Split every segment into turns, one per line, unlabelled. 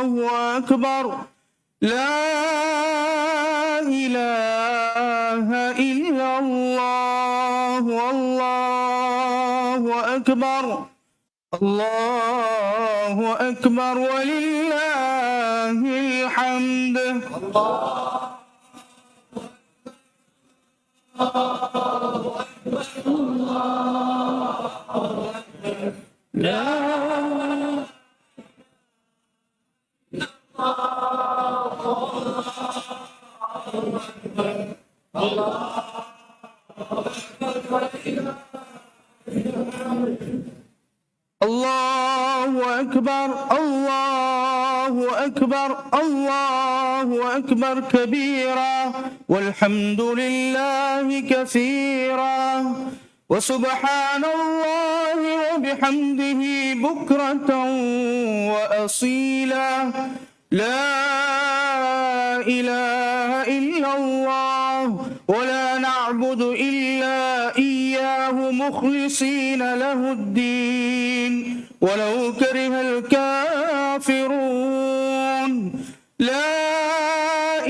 الله أكبر لا إله إلا الله والله أكبر الله أكبر ولله الحمد لا الله أكبر الله أكبر الله أكبر كبيرا والحمد لله كثيرا وسبحان الله وبحمده بكرة وأصيلا لا إله إلا الله ولا نعبد إلا إياه مخلصين له الدين ولو كره الكافرون لا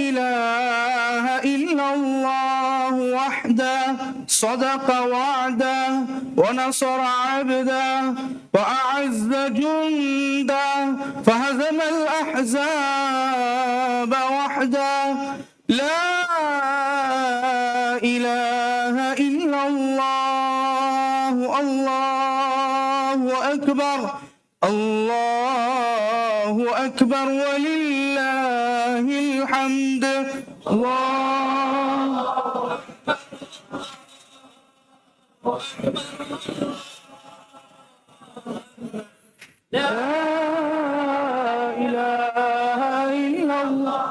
إله إلا الله وحده صدق وعده ونصر عبده وأعز جنده فهزم الأحزاب وحده لا إله إلا الله الله أكبر الله أكبر ولله الحمد الله لا إله إلا الله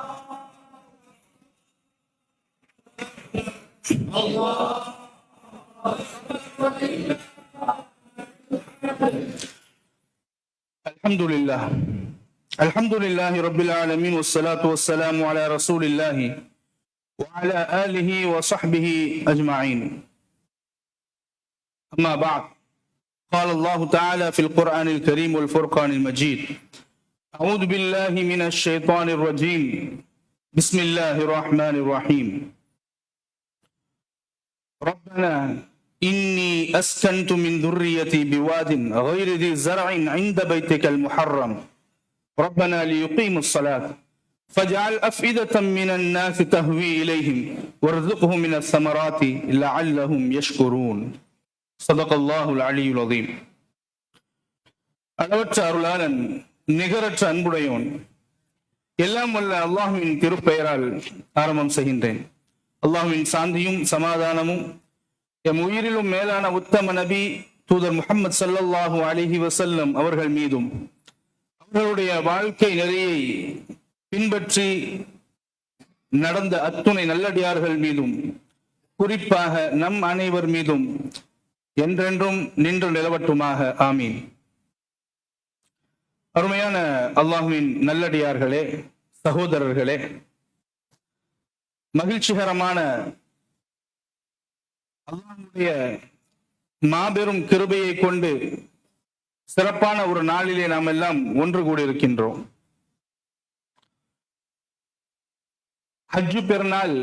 الحمد لله رب العالمين والصلاة والسلام على رسول الله وعلى آله وصحبه أجمعين أما بعد قال الله تعالى في القرآن الكريم والفرقان المجيد أعوذ بالله من الشيطان الرجيم بسم الله الرحمن الرحيم ربنا إني أسكنت من ذريتي بواد غير ذي زرع عند بيتك المحرم ربنا ليقيموا الصلاة فاجعل أفئدة من الناس تهوي إليهم وارزقهم من الثمرات لعلهم يشكرون صدق الله العلي العظيم. அளவற்ற அருளாளன் நிகரற்ற அன்புடையோன் எல்லாம் வல்ல அல்லாஹுவின் திருப்பெயரால் ஆரம்பம் செய்கின்றேன். அல்லாஹுவின் சாந்தியும் சமாதானமும் எம் உயிரிலும் மேலான உத்தம நபி தூதர் முஹம்மது ஸல்லல்லாஹு அலைஹி வஸல்லம் அவர்கள் மீதும் அவர்களுடைய வாழ்க்கை நெறியை பின்பற்றி நடந்த அத்துணை நல்லடியார்கள் மீதும் குறிப்பாக நம் அனைவர் மீதும் என்றென்றும் நின்று நிலவட்டுமாக ஆமீன். அருமையான அல்லாஹுவின் நல்லடியார்களே, சகோதரர்களே, மகிழ்ச்சிகரமான அல்லாஹ்வுடைய மாபெரும் கிருபையை கொண்டு சிறப்பான ஒரு நாளிலே நாம் எல்லாம் ஒன்று கூடியிருக்கின்றோம். ஹஜ்ஜு பெருநாள்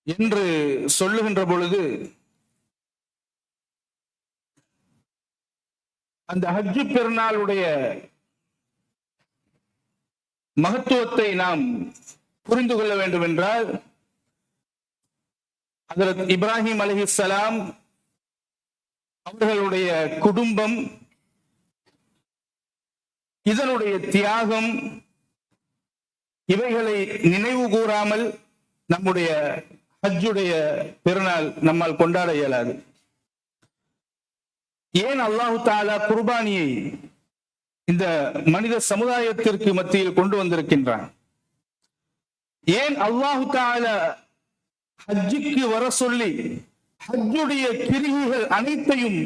என்று சொல்லுகின்ற பொழுது அந்த ஹஜ்ஜு பெருநாளுடைய மகத்துவத்தை நாம் புரிந்து கொள்ள வேண்டும் என்றால் ஹஜ்ரத் இப்ராஹிம் அலைஹிஸ்ஸலாம் அவர்களுடைய குடும்பம், இதனுடைய தியாகம், இவைகளை நினைவு கூறாமல் நம்முடைய ஹஜ்ஜுடைய பெருநாள் நம்மால் கொண்டாட இயலாது. ஏன் அல்லாஹு தஆலா குர்பானியை இந்த மனித சமுதாயத்திற்கு மத்தியில் கொண்டு வந்திருக்கின்றான்? ஏன் அல்லாஹு தஆலா ஹஜ்ஜுக்கு வர சொல்லி ஹஜ்ஜுடைய கிரிகைகள் அனைத்தையும்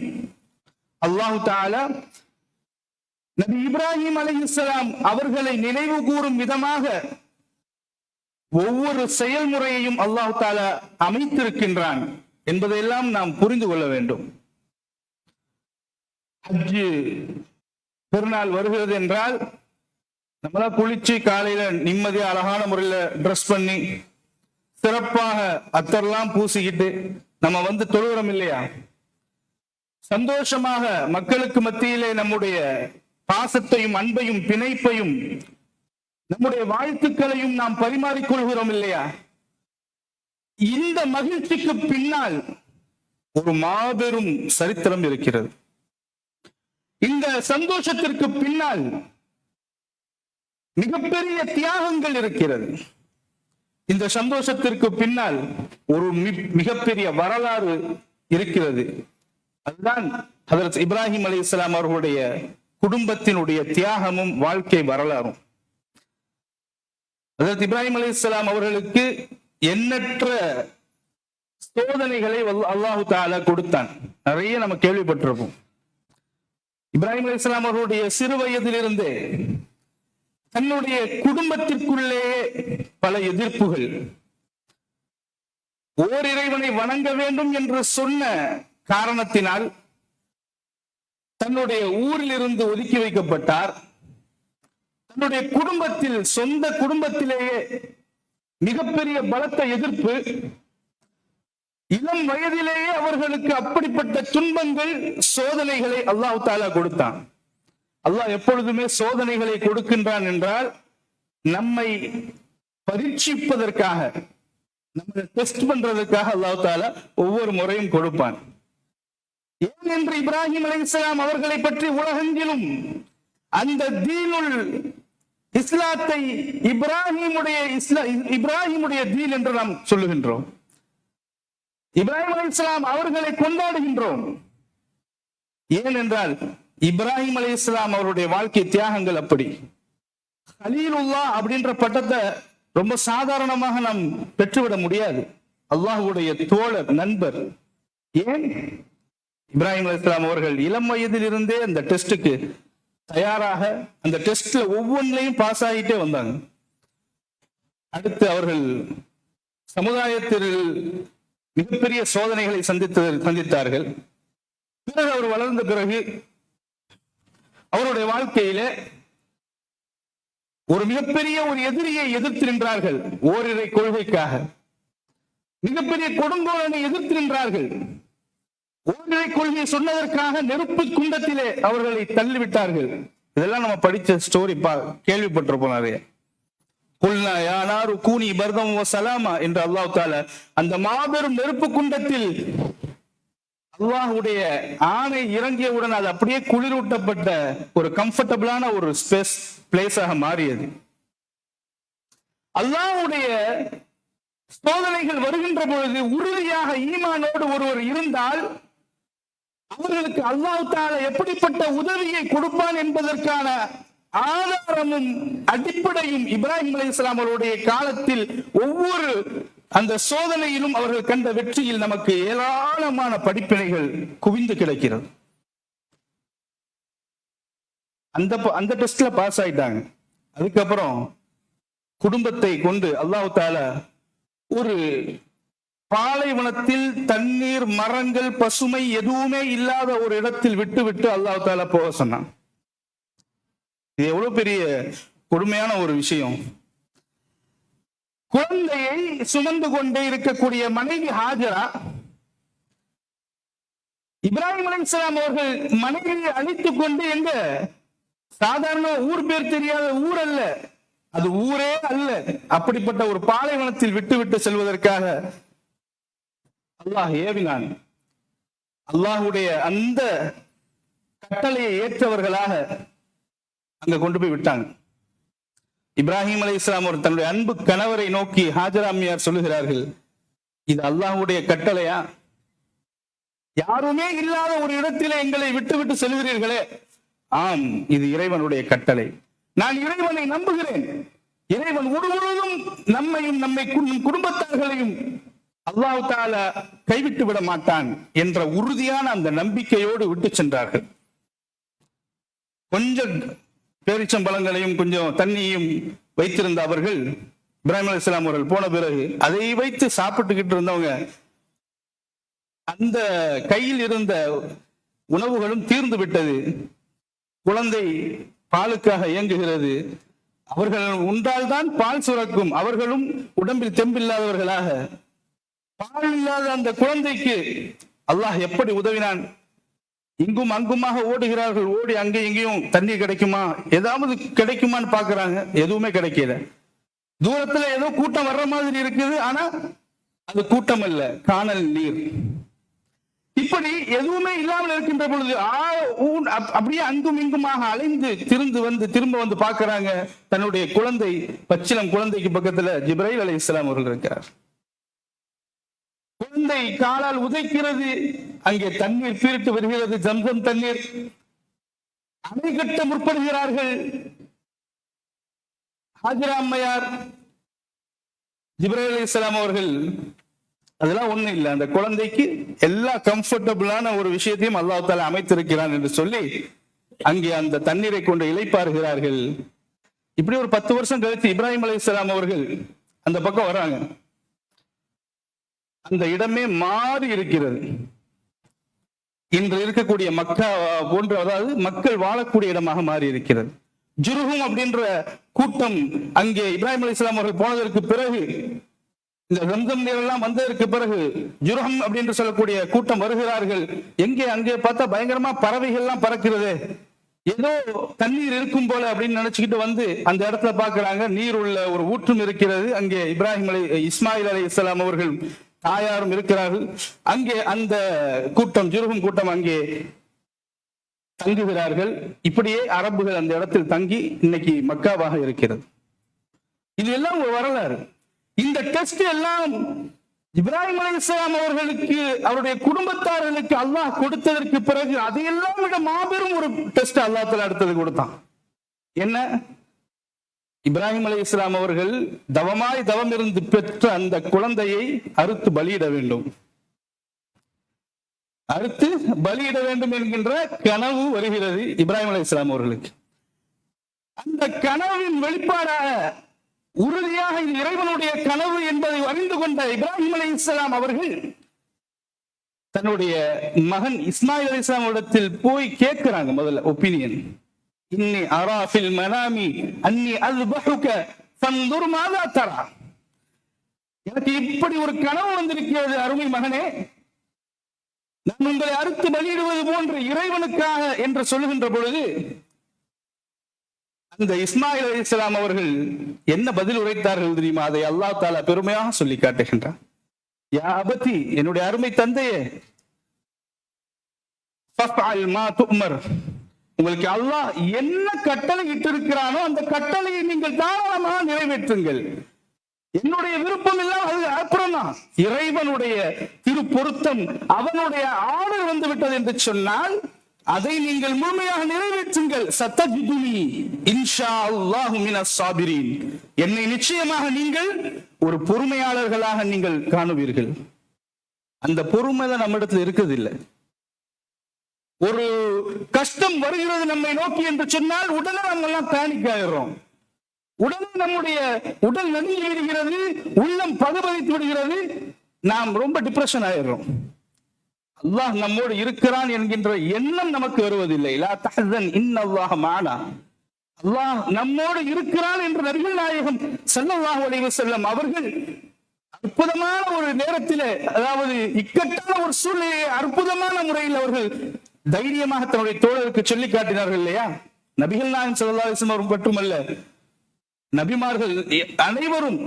அல்லாஹு தஆலா நபி இப்ராஹிம் அலைஹிஸ்ஸலாம் அவர்களை நினைவு கூறும் விதமாக ஒவ்வொரு செயல்முறையையும் அல்லாஹு தஆலா அமைத்திருக்கின்றான் என்பதையெல்லாம் நாம் புரிந்து கொள்ள வேண்டும். ஹஜ்ஜு பெருநாள் வருகிறது என்றால் நம்மளா குளிச்சு காலையில நிம்மதியா அழகான முறையில ட்ரெஸ் பண்ணி சிறப்பாக அத்தர்லாம் பூசிக்கிட்டு நம்ம வந்து தொழுகிறோம் இல்லையா? சந்தோஷமாக மக்களுக்கு மத்தியிலே நம்முடைய பாசத்தையும் அன்பையும் பிணைப்பையும் நம்முடைய வாழ்த்துக்களையும் நாம் பரிமாறிக்கொள்கிறோம் இல்லையா? இந்த மகிழ்ச்சிக்கு பின்னால் ஒரு மாபெரும் சரித்திரம் இருக்கிறது. இந்த சந்தோஷத்திற்கு பின்னால் மிகப்பெரிய தியாகங்கள் இருக்கிறது. இந்த சந்தோஷத்திற்கு பின்னால் ஒரு மிகப்பெரிய வரலாறு இருக்கிறது. அதுதான் ஹஜ்ரத் இப்ராஹிம் அலைஹிஸ்ஸலாம் அவர்களுடைய குடும்பத்தினுடைய தியாகமும் வாழ்க்கை வரலாறும். ஹஜ்ரத் இப்ராஹிம் அலைஹிஸ்ஸலாம் அவர்களுக்கு எண்ணற்ற சோதனைகளை அல்லாஹு தஆலா கொடுத்தான். நிறைய நம்ம கேள்விப்பட்டிருப்போம். இப்ராஹிம் அலைஹிஸ்ஸலாம் அவர்களுடைய சிறு வயதிலிருந்தே தன்னுடைய குடும்பத்திற்குள்ளேயே பல எதிர்ப்புகள், ஓர் இறைவனை வணங்க வேண்டும் என்று சொன்ன காரணத்தினால் தன்னுடைய ஊரில் இருந்து ஒதுக்கி வைக்கப்பட்டார். தன்னுடைய குடும்பத்தில், சொந்த குடும்பத்திலேயே மிகப்பெரிய பலத்த எதிர்ப்பு. இளம் வயதிலேயே அவர்களுக்கு அப்படிப்பட்ட துன்பங்கள், சோதனைகளை அல்லாஹ் தஆலா கொடுத்தான். அல்லாஹ் எப்பொழுதுமே சோதனைகளை கொடுக்கின்றான் என்றால் நம்மை பரீட்சிப்பதற்காக, நம்மை டெஸ்ட் பண்றதுக்காக அல்லாஹ் தஆலா ஒவ்வொரு முறையும் கொடுப்பான். ஏன் என்று இப்ராஹிம் அலைஹிஸ்ஸலாம் அவர்களை பற்றி உலகெங்கிலும் அந்த தீனுல் இஸ்லாத்தை இப்ராஹிமுடைய தீன் என்று நாம் சொல்லுகின்றோம். இப்ராஹிம் அலைஹிஸ்ஸலாம் அவர்களை கொண்டாடுகின்றோம். ஏனென்றால் இப்ராஹிம் அலைஹிஸ்ஸலாம் அவருடைய வாழ்க்கை தியாகங்கள் அப்படி. கலீலுல்லாஹ் அப்படின்ற பட்டத்தை ரொம்ப சாதாரணமாக நாம் பெற்றுவிட முடியாது. அல்லாஹ்வுடைய தோழர், நண்பர். ஏன்? இப்ராஹிம் அலைஹிஸ்ஸலாம் அவர்கள் இளம் வயதில் இருந்தே அந்த டெஸ்டுக்கு தயாராக, அந்த டெஸ்ட்ல ஒவ்வொன்றையும் பாஸ் ஆகிட்டே வந்தாங்க. அடுத்து அவர்கள் சமுதாயத்தில் மிகப்பெரிய சோதனைகளை சந்தித்தார்கள். பிறகு அவர் வளர்ந்த பிறகு அவருடைய வாழ்க்கையில ஒரு மிகப்பெரிய ஒரு எதிரியை எதிர்த்து நின்றார்கள். ஓரிரை கொள்கைக்காக மிகப்பெரிய கொடுங்கோலனை எதிர்த்து நின்றார்கள். ஓரிரை கொள்கையை சொன்னதற்காக நெருப்பு குண்டத்திலே அவர்களை தள்ளிவிட்டார்கள். இதெல்லாம் நம்ம படிச்ச ஸ்டோரி, கேள்விப்பட்டிருப்போம் நிறைய. குல்னா யா நாரு கூனி பர்தம் வ சலாமா என்று அல்லாஹ் தஆலா அந்த மாபெரும் நெருப்பு குண்டத்தில் அல்லாஹ்வுடைய ஆணை இறங்கியவுடன் அது அப்படியே குளிரூட்டப்பட்ட ஒரு கம்ஃபர்டபிளான ஒரு ஸ்பேஸ் பிளேஸாக மாறியது. அல்லாஹ்வுடைய சோதனைகள் வருகின்ற பொழுது உறுதியாக ஈமானோடு ஒருவர் இருந்தால் அவர்களுக்கு அல்லாஹ் தஆலா எப்படிப்பட்ட உதவியை கொடுப்பான் என்பதற்கான ஆதாரமும் அடிப்படையும் இப்ராஹிம் அலைஹிஸ்ஸலாம் அவருடைய காலத்தில் ஒவ்வொரு அந்த சோதனையிலும் அவர்கள் கண்ட வெற்றியில் நமக்கு ஏராளமான படிப்பினைகள் குவிந்து கிடைக்கிறது. அந்த டெஸ்ட்ல பாஸ் ஆயிட்டாங்க. அதுக்கப்புறம் குடும்பத்தை கொண்டு அல்லாஹ் தஆலா ஒரு பாலைவனத்தில் தண்ணீர், மரங்கள், பசுமை எதுவுமே இல்லாத ஒரு இடத்தில் விட்டு அல்லாஹ் தஆலா போக சொன்னான். இது எவ்வளவு பெரிய கொடுமையான ஒரு விஷயம். குழந்தையை சுமந்து கொண்டே இருக்கக்கூடிய மனைவி ஹாஜரா, இப்ராஹிம் அலைஹிஸ்ஸலாம் அவர்கள் மனைவியை அழைத்துக் கொண்டு, எங்க சாதாரண ஊர் பேர் தெரியாத ஊர் அல்ல, அது ஊரே அல்ல, அப்படிப்பட்ட ஒரு பாலைவனத்தில் விட்டு செல்வதற்காக அல்லாஹ் ஏவினான். அல்லாஹ்வுடைய அந்த கட்டளையை ஏற்றவர்களாக அங்க கொண்டு போய் விட்டாங்க. இப்ராஹிம் அலைஹிஸ்ஸலாம் அவர் தன்னுடைய அன்பு கணவரை நோக்கி ஹாஜரா அம்மையார் சொல்லுகிறார்கள், இது அல்லாஹ்வுடைய கட்டளையா? யாருமே இல்லாத ஒரு இடத்திலே எங்களை விட்டு செல்கிறீர்களே. ஆம், இது இறைவனுடைய கட்டளை. நான் இறைவனை நம்புகிறேன். இறைவன் முழுவதும் நம்மையும் நம்மை குடும்பத்தார்களையும் அல்லாஹ் தஆலா கைவிட்டு விட மாட்டான் என்ற உறுதியான அந்த நம்பிக்கையோடு விட்டு சென்றார்கள். கொஞ்சம் பேரிச்சம்பழங்களையும் கொஞ்சம் தண்ணியும் வைத்திருந்த அவர்கள், இப்ராஹிம் அலைஹிஸ்ஸலாம் அவர்கள் போன பிறகு அதை வைத்து சாப்பிட்டுக்கிட்டு இருந்தவங்க, அந்த கையில் இருந்த உணவுகளும் தீர்ந்து விட்டது. குழந்தை பாலுக்காக இயங்குகிறது. அவர்கள் உண்டால்தான் பால் சுரக்கும். அவர்களும் உடம்பில் தெம்பில்லாதவர்களாக பால் இல்லாத அந்த குழந்தைக்கு அல்லாஹ் எப்படி உதவினான்? இங்கும் அங்குமாக ஓடுகிறார்கள். ஓடி அங்கே எங்கேயும் தண்ணீர் கிடைக்குமா, ஏதாவது கிடைக்குமான்னு பாக்குறாங்க. எதுவுமே கிடைக்கல. தூரத்துல ஏதோ கூட்டம் வர்ற மாதிரி இருக்குது. ஆனா அது கூட்டம் அல்ல, காணல் நீர். இப்படி எதுவுமே இல்லாமல் இருக்கின்ற பொழுது அப்படியே அங்கும் இங்குமாக அலைந்து திரும்ப வந்து பாக்குறாங்க. தன்னுடைய குழந்தை, பச்சிளம் குழந்தைக்கு பக்கத்துல ஜிப்ரைல் அலைஹிஸ்ஸலாம் அவர்கள் இருக்கிறார். குழந்தை காலால் உதைக்கிறது. அங்கே தண்ணீர் பீரிட்டு வருகிறது, ஜம்சம் தண்ணீர். அணை கட்ட முற்படுகிறார்கள். ஹாஜரா அம்மையார், ஜிப்ரைல் அலைஹிஸ்ஸலாம் அவர்கள் அதெல்லாம் ஒண்ணு இல்லை, அந்த குழந்தைக்கு எல்லா கம்ஃபர்டபுளான ஒரு விஷயத்தையும் அல்லாஹ் தஆலா அமைத்திருக்கிறான் என்று சொல்லி அங்கே அந்த தண்ணீரை கொண்டு இளைப்பாறுகிறார்கள். இப்படி ஒரு 10 வருஷம் கழித்து இப்ராஹிம் அலைஹிஸ்ஸலாம் அவர்கள் அந்த பக்கம் வராங்க. அந்த இடமே மாறி இருக்கிறது. இன்று இருக்கக்கூடிய மக்கா போன்ற, அதாவது மக்கள் வாழக்கூடிய இடமாக மாறி இருக்கிறது. ஜுருஹும் அப்படின்ற கூட்டம் அங்கே இப்ராஹிம் அலைஹிஸ்ஸலாம் அவர்கள் போனதற்கு பிறகு, இந்த ரம்சம் நீர் எல்லாம் வந்ததற்கு பிறகு ஜுருஹம் அப்படின்னு சொல்லக்கூடிய கூட்டம் வருகிறார்கள். எங்கே அங்கே பார்த்தா பயங்கரமா பறவைகள் எல்லாம் பறக்கிறது, ஏதோ தண்ணீர் இருக்கும் போல அப்படின்னு நினைச்சுக்கிட்டு வந்து அந்த இடத்துல பாக்குறாங்க. நீர் உள்ள ஒரு ஊற்றும் இருக்கிறது. அங்கே இஸ்மாயில் அலைஹிஸ்ஸலாம் அவர்கள் தாயாரும் இருக்கிறார்கள். அங்கே அந்த கூட்டம், ஜுருஹும் கூட்டம் அங்கே தங்குகிறார்கள். இப்படியே அரபுகள் அந்த இடத்தில் தங்கி இன்னைக்கு மக்காவாக இருக்கிறது. இது எல்லாம் ஒரு வரலாறு. இந்த டெஸ்ட் எல்லாம் இப்ராஹிம் அலைஹிஸ்ஸலாம் அவர்களுக்கு, அவருடைய குடும்பத்தார்களுக்கு அல்லாஹ் கொடுத்ததற்கு பிறகு அதையெல்லாம் விட மாபெரும் ஒரு டெஸ்ட் அல்லாஹ் தஆலா அடுத்தது கொடுத்தான். என்ன? இப்ராஹிம் அலைஹிஸ்ஸலாம் அவர்கள் தவம் இருந்து பெற்ற அந்த குழந்தையை அறுத்து பலியிட வேண்டும். அறுத்து பலியிட வேண்டும் என்கின்ற கனவு வருகிறது இப்ராஹிம் அலைஹிஸ்ஸலாம் அவர்களுக்கு. அந்த கனவின் வெளிப்பாடாக உறுதியாக இது இறைவனுடைய கனவு என்பதை அறிந்து கொண்ட இப்ராஹிம் அலைஹிஸ்ஸலாம் அவர்கள் தன்னுடைய மகன் இஸ்மாயில் அலைஹிஸ்ஸலாம் இடத்தில் போய் கேட்கிறாங்க. முதல்ல ஒப்பீனியன். இன்னி அரா ஃபில் மனாமி அன்னி அஸ்பஹுக ஃபன்துர் மாதா தரா. எனக்கு இப்படி ஒரு கனவு வந்திருக்கிறது அருமை மகனே, நான் உங்களை அறுத்து பலியிடுவது போன்று இறைவனுக்காக என்று சொல்லுகின்ற பொழுது அந்த இஸ்மாயில் அலைஹிஸ்ஸலாம் அவர்கள் என்ன பதில் உரைத்தார்கள் தெரியுமா? அதை அல்லாஹ் தஆலா பெருமையாக சொல்லி காட்டுகின்றார். யா அபதி, என்னுடைய அருமை தந்தையே, ஃபஃஅல் மா துஅமர், உங்களுக்கு அல்லாஹ் என்ன கட்டளை இட்டிருக்கிறானோ அந்த கட்டளையை நீங்கள் தாராளமாக நிறைவேற்றுங்கள். என்னுடைய விருப்பம் எல்லாம் அது அப்புறம் தான். இறைவனுடைய திரு பொருத்தம், அவனுடைய ஆர்டர் வந்து விட்டது என்று சொன்னால் அதை நீங்கள் முழுமையாக நிறைவேற்றுங்கள். சத்தஜிதுனி இன்ஷா அல்லாஹு மினஸ் சாபிரீன், என்னை நிச்சயமாக நீங்கள் ஒரு பொறுமையாளர்களாக நீங்கள் காணுவீர்கள். அந்த பொறுமை தான் நம்ம இடத்துல இருக்குதில்லை. ஒரு கஷ்டம் வருகிறது நம்மை நோக்கி என்று சொன்னால் உடனே நம்ம எல்லாம் பேனிக் ஆயிடுறோம். உடனே நம்முடைய உடல் நடுங்கி விடுகிறது, உள்ளம் பதபதித்து விடுகிறது, நாம் ரொம்ப டிப்ரெஷன் ஆயிடுறோம். அல்லாஹ் நம்மோடு இருக்கிறான் என்கின்ற எண்ணம் நமக்கு வருவதில்லை. லா தஹ்சன் இன்னல்லாஹ மஅனா, அல்லாஹ் நம்மோடு இருக்கிறான் என்று நபிகள் நாயகம் ஸல்லல்லாஹு அலைஹி வஸல்லம் அவர்கள் அற்புதமான ஒரு நேரத்திலே, அதாவது இக்கட்டான ஒரு சூழ்நிலையை அற்புதமான முறையில் அவர்கள் தைரியமாக தன்னுடைய தோழருக்கு சொல்லி காட்டினார்கள் இல்லையா? நபிகள் நாயகம் ஸல்லல்லாஹு அலைஹி வஸல்லம் மட்டுமல்ல, நபிமார்கள் அனைவரும்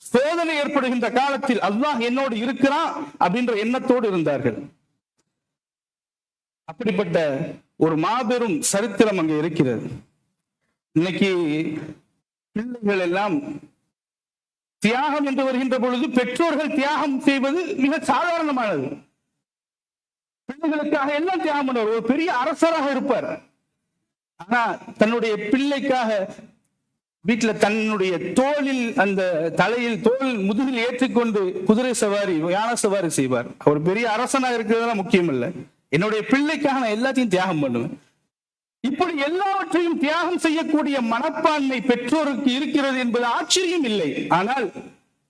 சோதனை ஏற்படுகின்ற காலத்தில் அல்லாஹ் என்னோடு இருக்கிறான் அப்படின்ற எண்ணத்தோடு இருந்தார்கள். அப்படிப்பட்ட ஒரு மாபெரும் சரித்திரம் அங்கே இருக்கிறது. இன்னைக்கு பிள்ளைகள் எல்லாம் தியாகம் என்று வருகின்ற பொழுது பெற்றோர்கள் தியாகம் செய்வது மிக சாதாரணமானது. பிள்ளைகளுக்காக எல்லாம் தியாகம் பண்ணுவார். ஒரு பெரிய அரசராக இருப்பார். ஆனா தன்னுடைய பிள்ளைக்காக வீட்டுல தன்னுடைய தோளில், அந்த தலையில் தோல் முதுகில் ஏற்றிக்கொண்டு குதிரை சவாரி, யானை சவாரி செய்வார். அவர் பெரிய அரசனாக இருக்கிறதெல்லாம் முக்கியம் இல்லை, என்னுடைய பிள்ளைக்காக நான் எல்லாத்தையும் தியாகம் பண்ணுவேன். இப்படி எல்லாவற்றையும் தியாகம் செய்யக்கூடிய மனப்பான்மை பெற்றோருக்கு இருக்கிறது என்பது ஆச்சரியம் இல்லை. ஆனால்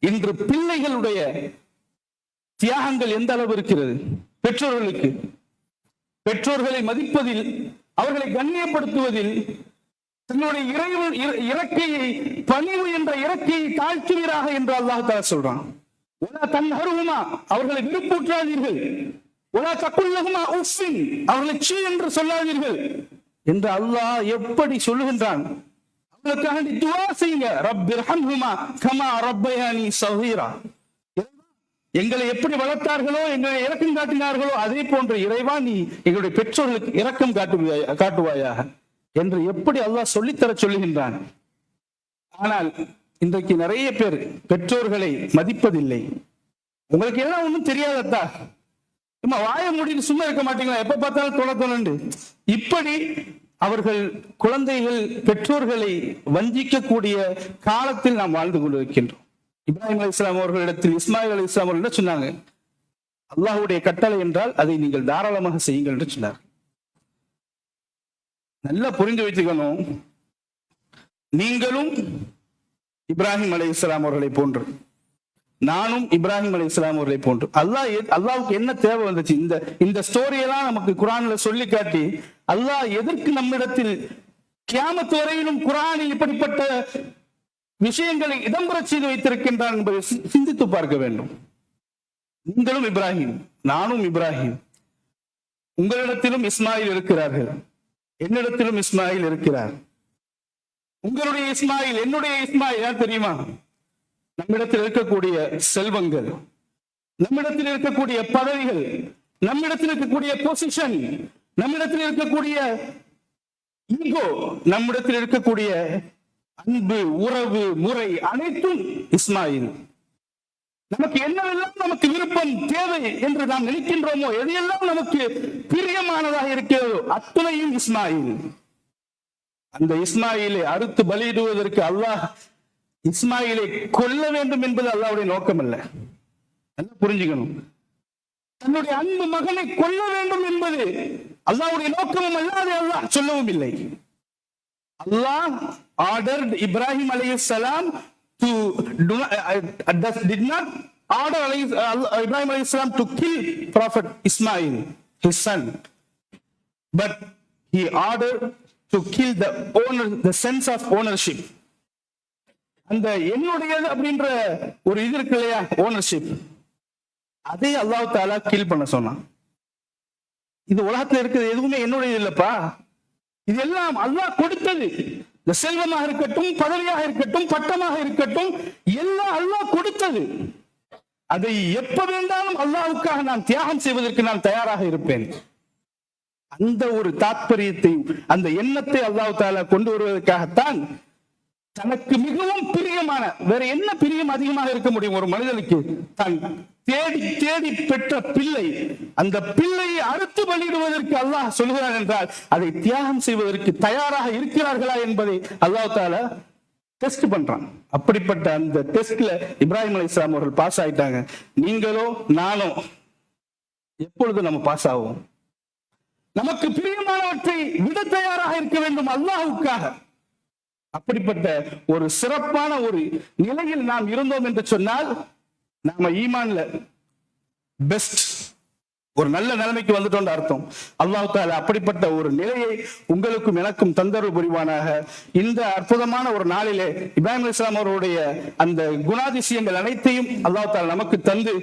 இன்று பிள்ளைகளுடைய தியாகங்கள் எந்த அளவு இருக்கிறது? பெற்றோர்களுக்கு, பெற்றோர்களை மதிப்பதில், அவர்களை கண்ணியப்படுத்துவதில் தன்னுடைய இறக்கையை பணிவு என்ற இறக்கையை தாழ்த்துவீராக என்று அல்லாஹ் தஆலா சொல்றான். தன்ஹருஹுமா, அவர்களை விருப்பூற்றாதீர்கள். தகுல்லஹுமா உஃபின், அவர்களை சீ என்று சொல்லாதீர்கள் என்று அல்லாஹ் எப்படி சொல்லுகின்றான்? அவர்களுக்காக துஆ செய்யுங்க. ரப்பிர்ஹம்ஹுமா கமா ரப்பயானி ஸகீரா, எங்களை எப்படி வளர்த்தார்களோ, எங்களை இரக்கம் காட்டினார்களோ அதே போன்ற இறைவா நீ எங்களுடைய பெற்றோர்களுக்கு இரக்கம் காட்டுவாயாக என்று எப்படி அல்லாஹ் சொல்லித்தர சொல்லுகின்றான். ஆனால் இன்றைக்கு நிறைய பேர் பெற்றோர்களை மதிப்பதில்லை. உங்களுக்கு எல்லாம் ஒன்றும் தெரியாதத்தா, சும்மா வாய மூடிட்டு சும்மா இருக்க மாட்டீங்களா, எப்ப பார்த்தாலும் தொலை. இப்படி அவர்கள் குழந்தைகள் பெற்றோர்களை வஞ்சிக்கக்கூடிய காலத்தில் நாம் வாழ்ந்து கொண்டிருக்கின்றோம். இப்ராஹிம் அலைஹிஸ்ஸலாம் அவர்களிடத்தில் இஸ்மாயில் அலைஹிஸ்ஸலாம் அவர்கள் என்ன சொன்னாங்க? அல்லாஹ்வுடைய கட்டளை என்றால் அதை நீங்கள் தாராளமாக செய்யுங்கள் என்று சொன்னார். நல்லா புரிந்து வைத்துக்கணும். நீங்களும் இப்ராஹிம் அலைஹிஸ்ஸலாம் அவர்களை போன்று, நானும் இப்ராஹிம் அலைஹிஸ்ஸலாம் அவர்களை போன்று. அல்லாஹ்வுக்கு என்ன தேவை வந்துச்சு? இந்த ஸ்டோரியெல்லாம் நமக்கு குர்ஆன்ல சொல்லி காட்டி அல்லாஹ் எதற்கு நம்மிடத்தில் கியாமத் வரையிலும் குர்ஆனில் இப்படிப்பட்ட விஷயங்களை இடம்பெற செய்து வைத்திருக்கின்றான் என்பதை சிந்தித்து பார்க்க வேண்டும். நீங்களும் இப்ராஹிம், நானும் இப்ராஹிம். உங்களிடத்திலும் இஸ்மாயில் இருக்கிறார்கள், என்னிடத்திலும் இஸ்மாயில் இருக்கிறார். உங்களுடைய இஸ்மாயில், என்னுடைய இஸ்மாயில் யார் தெரியுமா? நம்மிடத்தில் இருக்கக்கூடிய செல்வங்கள், நம்மிடத்தில் இருக்கக்கூடிய பதவிகள், நம்மிடத்தில் இருக்கக்கூடிய பொசிஷன், நம்மிடத்தில் இருக்கக்கூடிய ஈகோ, நம்மிடத்தில் இருக்கக்கூடிய அன்பு, உறவு, முறை அனைத்தும் இஸ்மாயில். நமக்கு என்னவெல்லாம் நமக்கு விருப்பம், தேவை என்று நாம் நினைக்கின்றோமோ, எதையெல்லாம் நமக்கு பிரியமானதாக இருக்கிறதோ அத்தனையும் இஸ்மாயில். அந்த இஸ்மாயிலை அறுத்து பலியிடுவதற்கு அல்லாஹ் இஸ்மாயிலை கொல்ல வேண்டும் என்பது அல்லாஹ்வுடைய நோக்கம் அல்ல. புரிஞ்சுக்கணும். தன்னுடைய அன்பு மகனை கொல்ல வேண்டும் என்பது அல்லாஹ்வுடைய நோக்கமும் அல்லாது அல்லாஹ் சொல்லவும் இல்லை. அல்லாஹ் ordered Ibrahim alayhi salam to did not order Ibrahim alayhi salam to kill Prophet Ismail, his son, but he ordered to kill the sense of ownership. அந்த என்னுடையது அப்படின்ற ஒரு இது இருக்கு இல்லையா, ஓனர்ஷிப், அதை அல்லாஹ் தஆலா கில் பண்ண சொன்னான். இது உலகத்துல இருக்கிறது எதுவுமே என்னுடையது இல்லப்பா, இதெல்லாம் அல்லாஹ் கொடுத்தது. இந்த செல்வமாக இருக்கட்டும், பதவியாக இருக்கட்டும், பட்டமாக இருக்கட்டும், எல்லாம் அல்லாஹ் கொடுத்தது. அதை எப்ப வேண்டாலும் அல்லாஹ்வுக்காக நான் தியாகம் செய்வதற்கு நான் தயாராக இருப்பேன். அந்த ஒரு தாத்பரியத்தை, அந்த எண்ணத்தை அல்லாஹ் தஆலா கொண்டு வருவதற்காகத்தான் தனக்கு மிகவும் பிரியமான, வேற என்ன பிரியம் அதிகமாக இருக்க முடியும் ஒரு மனிதனுக்கு? தான் தேடி தேடி பெற்ற பிள்ளை, அந்த பிள்ளையை அறுத்து பலியிடுவதற்கு அல்லாஹ் சொல்கிறான் என்றால் அதை தியாகம் செய்வதற்கு தயாராக இருக்கிறார்களா என்பதை அல்லாஹ் தஆலா டெஸ்ட் பண்றான். அப்படிப்பட்ட அந்த டெஸ்ட்ல இப்ராஹிம் அலைஹிஸ்ஸலாம் அவர்கள் பாஸ் ஆயிட்டாங்க. நீங்களோ நானோ எப்பொழுது நம்ம பாஸ் ஆகும்? நமக்கு பிரியமானவற்றை விட தயாராக இருக்க வேண்டும் அல்லாஹ்வுக்காக. அப்படிப்பட்ட ஒரு சிறப்பான ஒரு நிலையில் நாம் இருந்தோம் என்று சொன்னால் நாம ஈமான்ல பெஸ்ட் ஒரு நல்ல நிலைமைக்கு வந்துட்டோம் அர்த்தம். அல்லாஹ் தஆலா அப்படிப்பட்ட ஒரு நிலையை உங்களுக்கும் எனக்கும் தந்தருள் புரிவானாக. இந்த அற்புதமான ஒரு நாளிலே இப்ராஹிம் அலைஹிஸ்ஸலாம் அவருடைய அந்த குணாதிசயங்கள் அனைத்தையும் அல்லாஹ் தஆலா நமக்கு தந்து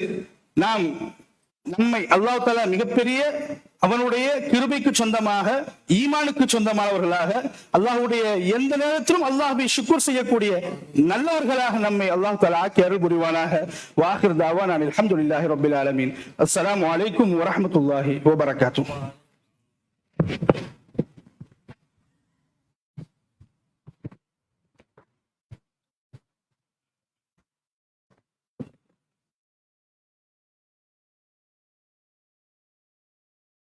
நம்மை அல்லாஹ் தஆலா மிகப்பெரிய அவனுடைய கிருபைக்கு சொந்தமாக, ஈமானுக்கு சொந்தமானவர்களாக, அல்லாஹ்வுடைய எந்த நேரத்திலும் அல்லாஹ்வை ஷுக்ர் செய்யக்கூடிய நல்லவர்களாக நம்மை அல்லாஹ் தஆலா ஆக்கி அருள் புரிவானாக. வாஹிர் தாவானா அல்ஹம்துலில்லாஹி ரப்பில் ஆலமீன். அஸ்ஸலாமு அலைக்கும் வரஹ்மத்துல்லாஹி வபரகாத்துஹு.